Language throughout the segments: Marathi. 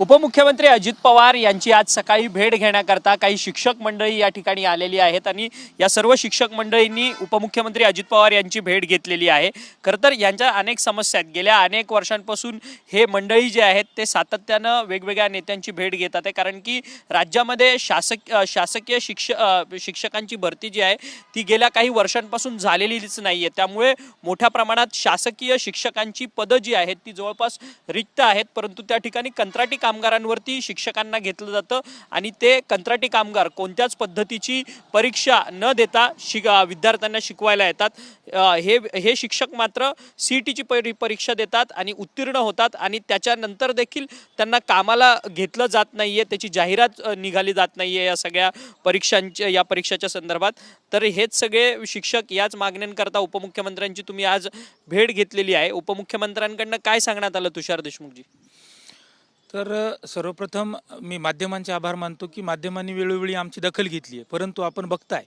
उपमुख्यमंत्री अजित पवार यांची आज सकाळी भेट घेण्याकरता काही शिक्षक मंडळी या ठिकाणी आलेली आहेत आणि या सर्व शिक्षक मंडळींनी उपमुख्यमंत्री अजित पवार यांची भेट घेतलेली आहे। खरं तर यांच्या अनेक समस्या आहेत, गेल्या अनेक वर्षांपासून हे मंडळी जे आहेत ते सातत्यानं वेगवेगळ्या नेत्यांची भेट घेतात आहे, कारण की राज्यामध्ये शासकीय शिक्षकांची भरती जी आहे ती गेल्या काही वर्षांपासून झालेलीच नाही आहे। त्यामुळे मोठ्या प्रमाणात शासकीय शिक्षकांची पदं जी आहेत ती जवळपास रिक्त आहेत, परंतु त्या ठिकाणी कंत्राटी कामगारांवरती शिक्षकांना घेतलं जातं आणि ते कंत्राटी कामगार कोणत्याच पद्धतीची परीक्षा न देता विद्यार्थ्यांना शिकवायला येतात। हे शिक्षक मात्र सीईटीची परीक्षा देतात आणि उत्तीर्ण होतात आणि त्याच्यानंतर देखील त्यांना कामाला घेतलं जात नाहीये, त्याची जाहिरात निघाली जात नाहीये या परीक्षाच्या संदर्भात। तर हेच सगळे शिक्षक याच मागण्यांकरता उपमुख्यमंत्र्यांची तुम्ही आज भेट घेतलेली आहे। उपमुख्यमंत्र्यांकडनं काय सांगण्यात आलं तुषार देशमुखजी? तर सर्वप्रथम मी माध्यमांचे आभार मानतो की माध्यमांनी वेळोवेळी आमची दखल घेतली आहे, परंतु आपण बघताय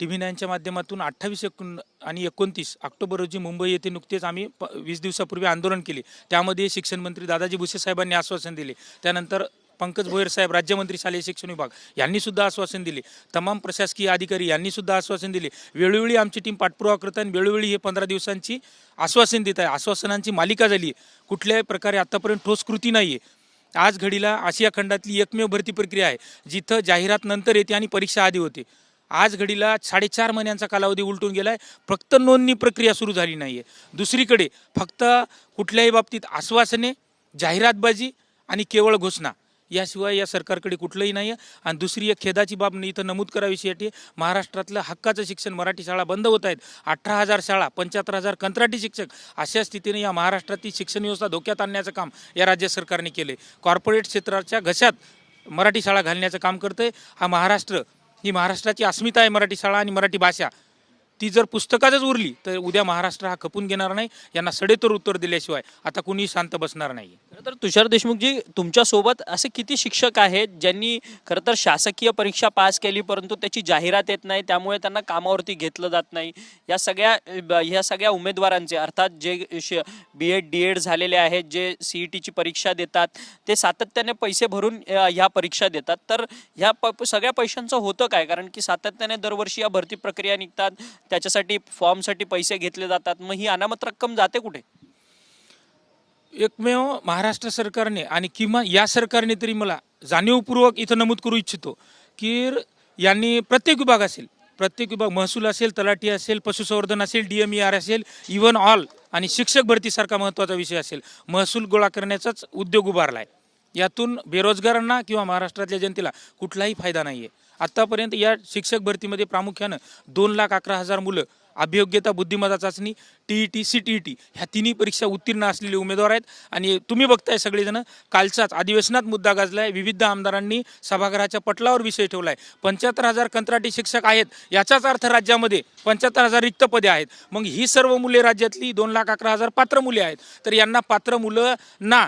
TV9च्या माध्यमातून 28 आणि 29 ऑक्टोबर रोजी मुंबई येथे नुकतेच आम्ही 20 दिवसापूर्वी आंदोलन केले। त्यामध्ये शिक्षण मंत्री दादाजी भुसे साहेबांनी आश्वासन दिले, त्यानंतर पंकज भोयर साहेब राज्यमंत्री शालेय शिक्षण विभाग यांनी सुद्धा आश्वासन दिले, तमाम प्रशासकीय अधिकारी यांनी सुद्धा आश्वासन दिले। वेळोवेळी आमची टीम पाठपुरावा करत आहे आणि वेळोवेळी हे 15 दिवसांची आश्वासन देत आहे। आश्वासनांची मालिका झाली आहे, कुठल्याही प्रकारे आतापर्यंत ठोस कृती नाही आहे। आज घडीला आशिया खंडातली एकमेव भरती प्रक्रिया आहे जिथं जाहिरात नंतर येते आणि परीक्षा आधी होते। आज घडीला 4.5 महिन्यांचा कालावधी उलटून गेलाय, फक्त नोंदणी प्रक्रिया सुरू झाली नाहीये। दुसरीकडे फक्त कुठल्याही बाबतीत आश्वासने, जाहिरातबाजी आणि केवळ घोषणा याशिवाय या सरकारकडे कुठलंही नाही आहे। आणि दुसरी एक खेदाची बाब मी इथं नमूद करावीशी वाटते, महाराष्ट्रातलं हक्काचं शिक्षण मराठी शाळा बंद होत आहेत। 18,000 शाळा, 75,000 कंत्राटी शिक्षक, अशा स्थितीने या महाराष्ट्रातील शिक्षण व्यवस्था धोक्यात आणण्याचं काम या राज्य सरकारने केले। कॉर्पोरेट क्षेत्राच्या घशात मराठी शाळा घालण्याचं काम करतंय। ही महाराष्ट्राची अस्मिता आहे, मराठी शाळा आणि मराठी भाषा। ती जर पुस्तकातच उरली तर उद्या महाराष्ट्र हा खपून घेणार नाही। यांना सडेतोड उत्तर दिल्याशिवाय आता कुणी शांत बसणार नाही। खरं तर तुषार देशमुखजी, तुमच्यासोबत असे किती शिक्षक आहेत ज्यांनी खरं तर शासकीय परीक्षा पास केली परंतु त्याची जाहिरात येत नाही, त्यामुळे त्यांना कामावरती घेतलं जात नाही? या सगळ्या उमेदवारांचे, अर्थात जे BEd DEd झालेले आहेत, जे सीईटीची परीक्षा देतात, ते सातत्याने पैसे भरून ह्या परीक्षा देतात। तर ह्या सगळ्या पैशांचं होतं काय? कारण की सातत्याने दरवर्षी या भरती प्रक्रिया निघतात, त्याच्यासाठी फॉर्मसाठी पैसे घेतले जातात, मग ही अनामत रक्कम जाते कुठे? एकमेव महाराष्ट्र सरकारने आणि किंवा या सरकारने तरी मला जाणीवपूर्वक इथं नमूद करू इच्छितो की यांनी प्रत्येक विभाग महसूल असेल, तलाठी असेल, पशुसंवर्धन असेल, DMER असेल, इव्हन ऑल आणि शिक्षक भरतीसारखा महत्त्वाचा विषय असेल, महसूल गोळा करण्याचाच उद्योग उभारला आहे। यातून बेरोजगारांना किंवा महाराष्ट्रातल्या जनतेला कुठलाही फायदा नाही आहे। आत्तापर्यंत या शिक्षक भरतीमध्ये प्रामुख्यानं 2,11,000 मुलं अभियोग्यता, बुद्धिमत्ता चाचणी, TET, CTET ह्या तिन्ही परीक्षा उत्तीर्ण असलेले उमेदवार आहेत। आणि तुम्ही बघताय सगळेजण, कालचाच अधिवेशनात मुद्दा गाजलाय, विविध आमदारांनी सभागृहाच्या पटलावर विषय ठेवलाय। 75,000 कंत्राटी शिक्षक आहेत, याचाच अर्थ राज्यामध्ये 75,000 रिक्त पदे आहेत। मग ही सर्व मुले राज्यातली 2,11,000 पात्र मुले आहेत, तर यांना पात्र मुलांना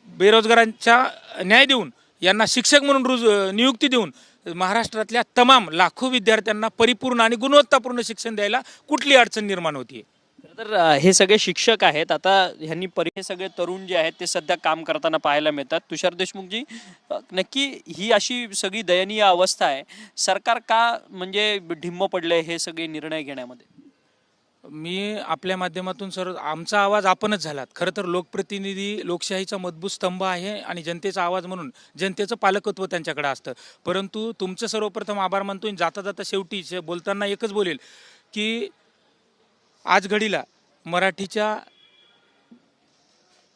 बेरोजगारांच्या न्याय देऊन, यांना शिक्षक म्हणून नियुक्ती देऊन महाराष्ट्रातल्या तमाम लाखो विद्यार्थ्यांना परिपूर्ण आणि गुणवत्तापूर्ण शिक्षण द्यायला कुठली अडचण निर्माण होतीये? तर हे सगळे शिक्षक आहेत, आता ह्यांनी हे सगळे तरुण जे आहेत ते सध्या काम करताना पाहायला मिळतात। तुषार देशमुखजी, नक्की ही अशी सगळी दयनीय अवस्था आहे, सरकार का म्हणजे ढिम्म पडलंय हे सगळे निर्णय घेण्यामध्ये? मी आपल्या माध्यमातून आमचा आवाज आपणच झालात। खरं तर लोकप्रतिनिधी लोकशाहीचा मजबूत स्तंभ आहे आणि जनतेचा आवाज म्हणून जनतेचं पालकत्व त्यांच्याकडे असतं। परंतु तुमचं सर्वप्रथम आभार मानतो। जाता जाता शेवटी बोलताना एकच बोलेल की आज घडीला मराठीच्या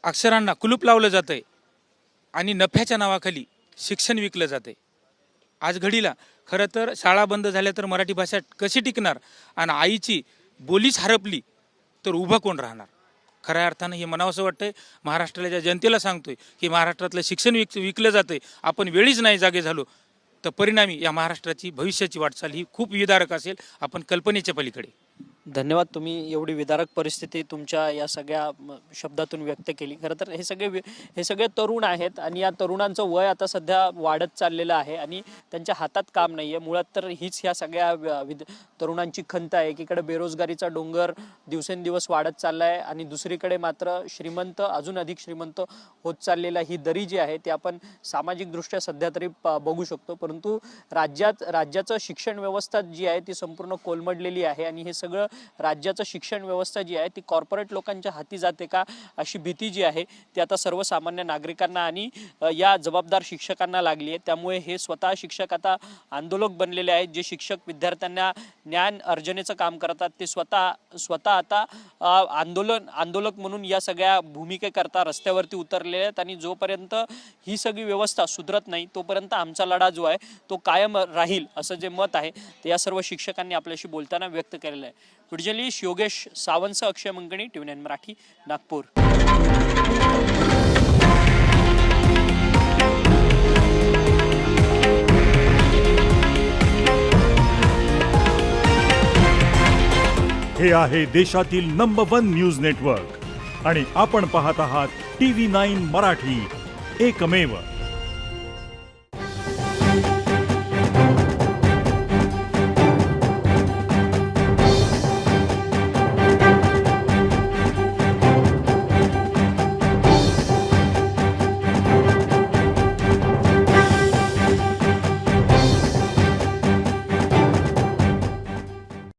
अक्षरांना कुलूप लावलं जातंय आणि नफ्याच्या नावाखाली शिक्षण विकलं जातंय। आज घडीला खरं तर शाळा बंद झाल्या तर मराठी भाषा कशी टिकणार? आणि आईची बोलीच हरपली तर उभं कोण राहणार? खऱ्या अर्थानं हे म्हणावंसं वाटतंय। महाराष्ट्राच्या जनतेला सांगतोय की महाराष्ट्रातलं शिक्षण विकलं जातंय, आपण वेळीच नाही जागे झालो तर परिणामी या महाराष्ट्राची भविष्याची वाटचाल ही खूप विदारक असेल, आपण कल्पनेच्या पलीकडे। धन्यवाद. तुम्ही एवढी विदारक परिस्थिती तुमच्या या सगळ्या शब्दातून व्यक्त केली. खरं तर हे सगळे तरुण आहेत आणि या तरुणांचं वय आता सध्या वाढत चाललेलं आहे आणि त्यांच्या हातात काम नाही आहे. मुळात तर हीच ह्या सगळ्या तरुणांची खंत आहे. एकीकडे बेरोजगारीचा डोंगर दिवसेंदिवस वाढत चालला आहे आणि दुसरीकडे मात्र श्रीमंत अजून अधिक श्रीमंत होत चाललेला ही दरी जी आहे ती आपण सामाजिकदृष्ट्या सध्या तरी बघू शकतो. परंतु राज्याचं शिक्षण व्यवस्था जी आहे ती संपूर्ण कोलमडलेली आहे आणि हे सगळं राज्याचं शिक्षण व्यवस्था जी आहे ती कॉर्पोरेट लोकांच्या हाती जाते का अशी भीती जी आहे ती आता सर्वसामान्य नागरिकांना आणि या जबाबदार शिक्षकांना लागली आहे. त्यामुळे हे स्वतः शिक्षक आता आंदोलक बनलेले आहेत. जे शिक्षक विद्यार्थ्यांना ज्ञान अर्जनेचं काम करतात ते स्वतः आता आंदोलक म्हणून या सगळ्या भूमिकेकरता रस्त्यावरती उतरलेले आहेत आणि जोपर्यंत ही सगळी व्यवस्था सुधरत नाही तोपर्यंत आमचा लढा जो आहे तो कायम राहील असं जे मत आहे ते या सर्व शिक्षकांनी आपल्याशी बोलताना व्यक्त केलेलं आहे. व्हिडिओ योगेश सावंत, अक्षय मंगणी, TV9 मराठी, नागपूर. हे आहे देशातील नंबर 1 न्यूज नेटवर्क आणि आपण पाहत आहात TV9 मराठी, एकमेव.